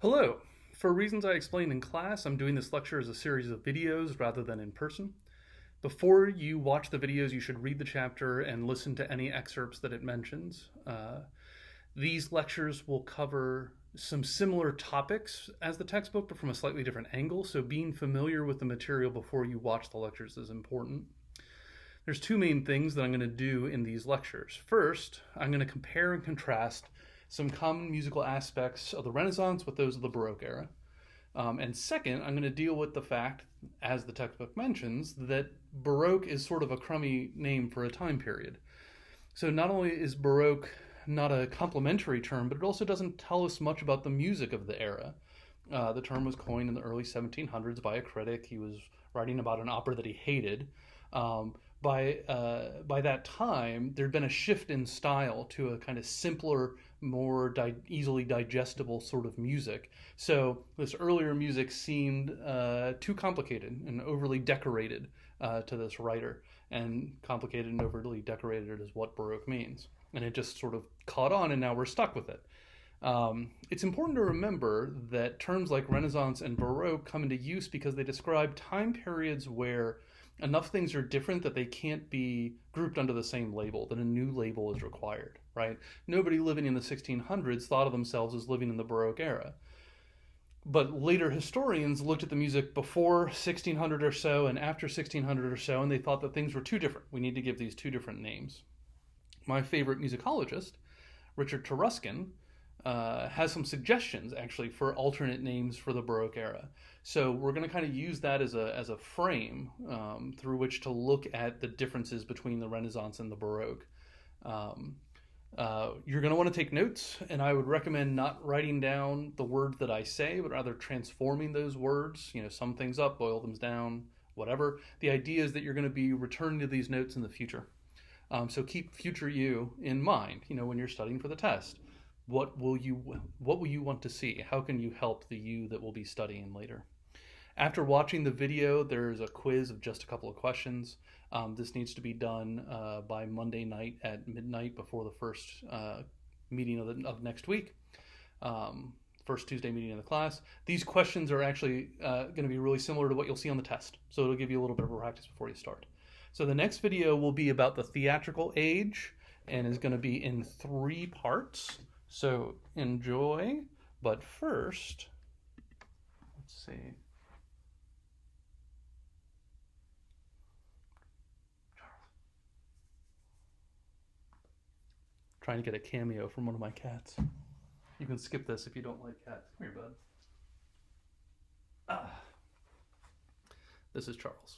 Hello. For reasons I explained in class, I'm doing this lecture as a series of videos rather than in person. Before you watch the videos, you should read the chapter and listen to any excerpts that it mentions. These lectures will cover some similar topics as the textbook, but from a slightly different angle, so being familiar with the material before you watch the lectures is important. There's two main things that I'm going to do in these lectures. First, I'm going to compare and contrast some common musical aspects of the Renaissance with those of the Baroque era. And second, I'm going to deal with the fact, as the textbook mentions, that Baroque is sort of a crummy name for a time period. So not only is Baroque not a complimentary term, but it also doesn't tell us much about the music of the era. The term was coined in the early 1700s by a critic. He was writing about an opera that he hated. By that time, there'd been a shift in style to a kind of simpler, more easily digestible sort of music. So this earlier music seemed too complicated and overly decorated to this writer. And complicated and overly decorated is what Baroque means. And it just sort of caught on, and now we're stuck with it. It's important to remember that terms like Renaissance and Baroque come into use because they describe time periods where enough things are different that they can't be grouped under the same label, that a new label is required, right? Nobody living in the 1600s thought of themselves as living in the Baroque era. But later historians looked at the music before 1600 or so and after 1600 or so, and they thought that things were too different. We need to give these two different names. My favorite musicologist, Richard Taruskin, has some suggestions actually for alternate names for the Baroque era. So we're going to kind of use that as a frame through which to look at the differences between the Renaissance and the Baroque. You're going to want to take notes, and I would recommend not writing down the words that I say, but rather transforming those words. Sum things up, boil them down, whatever. The idea is that you're going to be returning to these notes in the future. So keep future you in mind. When you're studying for the test. What will you want to see? How can you help the you that will be studying later? After watching the video, there's a quiz of just a couple of questions. This needs to be done by Monday night at midnight before the first meeting of next week. First Tuesday meeting in the class. These questions are actually going to be really similar to what you'll see on the test. So it'll give you a little bit of a practice before you start. So the next video will be about the theatrical age and is going to be in 3 parts. So enjoy, but first, let's see. Trying to get a cameo from one of my cats. You can skip this if you don't like cats. Come here, bud. This is Charles.